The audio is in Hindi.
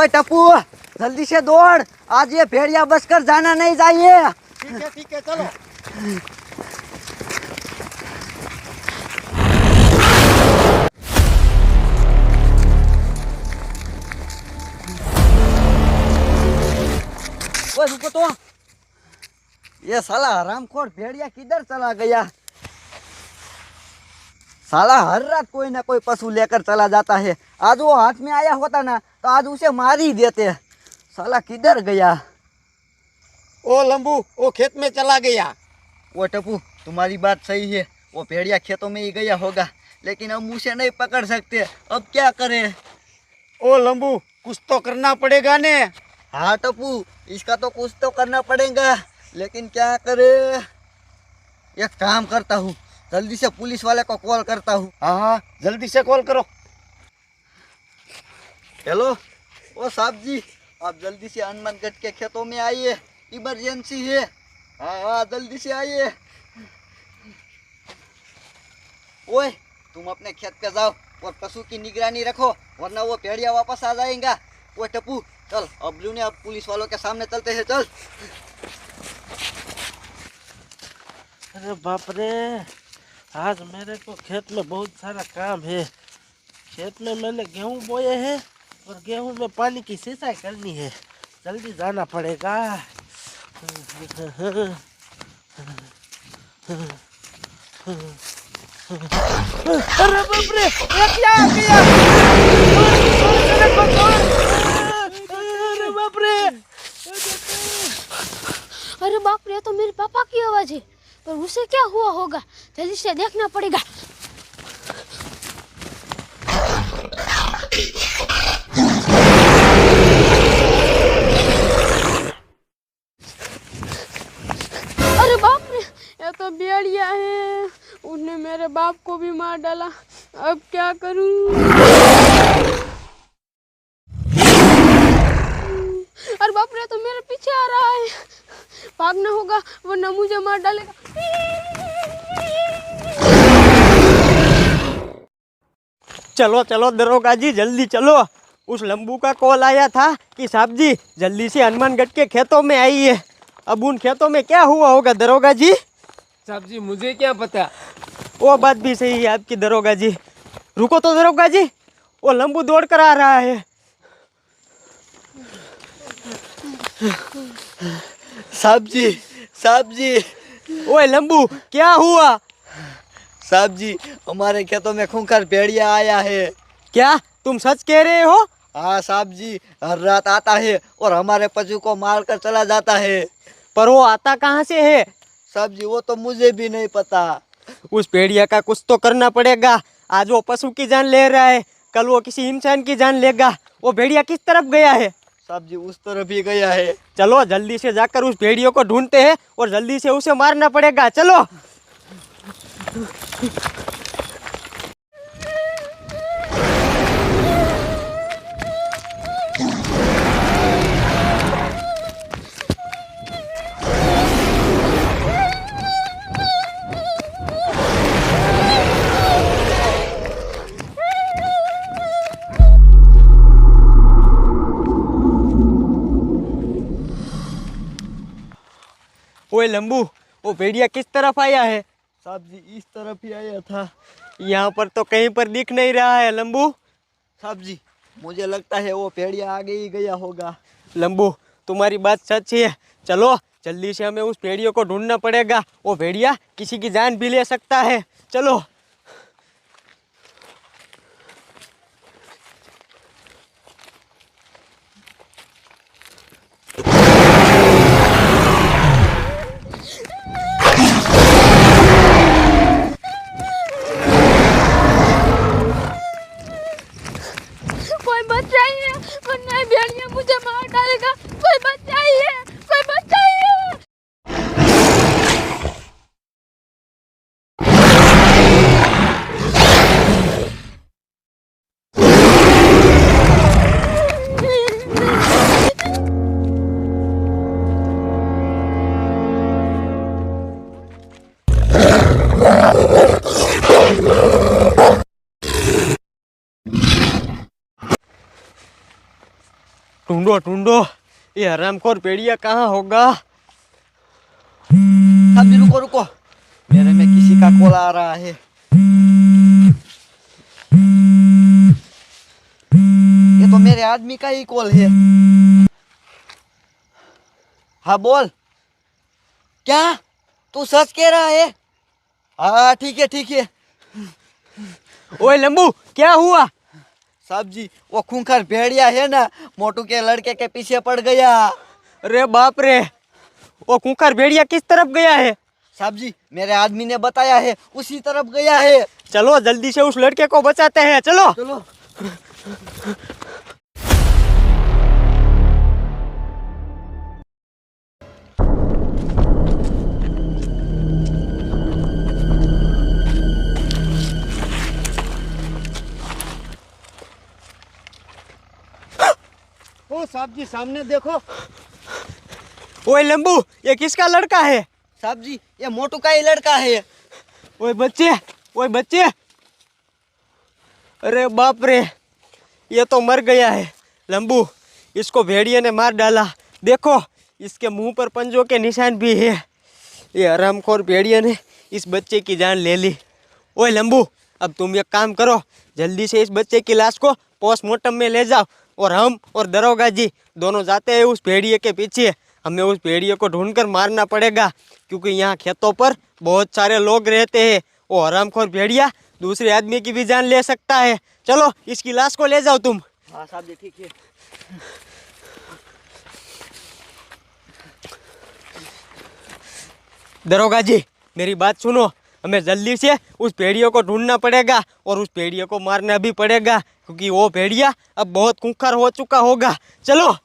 ओए टप्पू जल्दी से दौड़, आज ये भेड़िया बच कर जाना नहीं चाहिए। ठीक है चलो। ओए रुको तो, ये साला हरामखोर भेड़िया किधर चला गया। साला हर रात कोई ना कोई पशु लेकर चला जाता है। आज वो हाथ में आया होता ना तो आज उसे मार ही देते। साला किधर गया। ओ लंबू, वो खेत में चला गया। वो टप्पू तुम्हारी बात सही है, वो भेड़िया खेतों में ही गया होगा, लेकिन हम उसे नहीं पकड़ सकते। अब क्या करें। ओ लंबू, कुछ तो करना पड़ेगा ने। हाँ टप्पू, इसका तो कुछ तो करना पड़ेगा, लेकिन क्या करें। एक काम करता हूँ, जल्दी से पुलिस वाले को कॉल करता हूँ। हाँ जल्दी से कॉल करो। हेलो, ओ साहब जी, आप जल्दी से हनुमानगढ़ के खेतों में आइए, इमरजेंसी है। हाँ जल्दी से आइए। ओए तुम अपने खेत पे जाओ और पशु की निगरानी रखो, वरना वो भेड़िया वापस आ जाएगा। ओए टप्पू चल, अब ने अब पुलिस वालों के सामने चलते हैं, चल। अरे बाप रे, आज मेरे को खेत में बहुत सारा काम है। खेत में मैंने गेहूं बोए हैं और गेहूं में पानी की सिंचाई करनी है, जल्दी जाना पड़ेगा। अरे बाप रे, ये क्या आ गया। अरे बाप रे, अरे बाप रे, तो मेरे पापा की आवाज है, पर उसे क्या हुआ होगा, जल्दी से देखना पड़ेगा। अरे बाप रे, ये तो भेड़िया है, उसने मेरे बाप को भी मार डाला। अब क्या करूं। अरे बाप रे, तो मेरे पीछे आ रहा है, भागना होगा वरना मुझे मार डालेगा। चलो चलो दरोगा जी, जल्दी चलो। उस लंबू का कॉल आया था कि साहब जी जल्दी से हनुमानगढ़ के खेतों में आइए। अब उन खेतों में क्या हुआ होगा दरोगा जी। साहब जी मुझे क्या पता। वो बात भी सही है आपकी दरोगा जी। रुको तो दरोगा जी, वो लंबू दौड़ कर आ रहा है। साहब जी, साहब जी। ओए लंबू, क्या हुआ। साहब जी, हमारे खेतों में खूंखार भेड़िया आया है। क्या तुम सच कह रहे हो। हाँ साहब जी, हर रात आता है और हमारे पशु को मार कर चला जाता है। पर वो आता कहाँ से है। साहब जी वो तो मुझे भी नहीं पता। उस भेड़िया का कुछ तो करना पड़ेगा। आज वो पशु की जान ले रहा है, कल वो किसी इंसान की जान लेगा। वो भेड़िया किस तरफ गया है। साहब जी उस तरफ ही गया है। चलो जल्दी से जाकर उस भेड़ियों को ढूंढते हैं और जल्दी से उसे मारना पड़ेगा। चलो। ओए लंबू, वो भेड़िया किस तरफ आया है। साहब जी इस तरफ ही आया था। यहाँ पर तो कहीं पर दिख नहीं रहा है लंबू। साहब जी मुझे लगता है वो भेड़िया आगे ही गया होगा। लंबू तुम्हारी बात सच है। चलो जल्दी से हमें उस भेड़ियों को ढूंढना पड़ेगा। वो भेड़िया किसी की जान भी ले सकता है। चलो। कोई बचाइए, वरना ये भेड़िया मुझे मार डालेगा। कोई बचाइए, कोई बचाइए। ढूंढो ढूंढो, ये हरामखोर भेड़िया कहाँ होगा। साहब जी रुको रुको, मेरे में किसी का कॉल आ रहा है। ये तो मेरे आदमी का ही कॉल है। हाँ बोल। क्या तू सच कह रहा है? हाँ ठीक है ठीक है। ओए लंबू, क्या हुआ? साहब जी वो खूंखार भेड़िया है ना, मोटू के लड़के के पीछे पड़ गया। अरे बाप रे, वो खूंखार भेड़िया किस तरफ गया है? साहब जी मेरे आदमी ने बताया है, उसी तरफ गया है। चलो जल्दी से उस लड़के को बचाते हैं, चलो। चलो। ओ साहब जी सामने देखो। ओए लंबू, ये किसका लड़का है? साहब जी ये मोटू का ही लड़का है। ओए बच्चे, ओए बच्चे। अरे बाप रे, ये तो मर गया है। लंबू, इसको भेड़िए ने मार डाला। देखो इसके मुंह पर पंजों के निशान भी है। ये हरामखोर भेड़िए ने इस बच्चे की जान ले ली। ओए लंबू, अब तुम एक काम करो, जल्दी से इस बच्चे की लाश को पोस्टमार्टम में ले जाओ, और हम और दरोगा जी दोनों जाते हैं उस भेड़िए के पीछे। हमें उस भेड़िए को ढूंढकर मारना पड़ेगा, क्योंकि यहाँ खेतों पर बहुत सारे लोग रहते हैं। वो हरामखोर भेड़िया दूसरे आदमी की भी जान ले सकता है। चलो इसकी लाश को ले जाओ तुम। हाँ साहब जी ठीक है। दरोगा जी मेरी बात सुनो, हमें जल्दी से उस भेड़िए को ढूंढना पड़ेगा और उस भेड़िए को मारना भी पड़ेगा, क्योंकि वो भेड़िया अब बहुत खूंखार हो चुका होगा। चलो।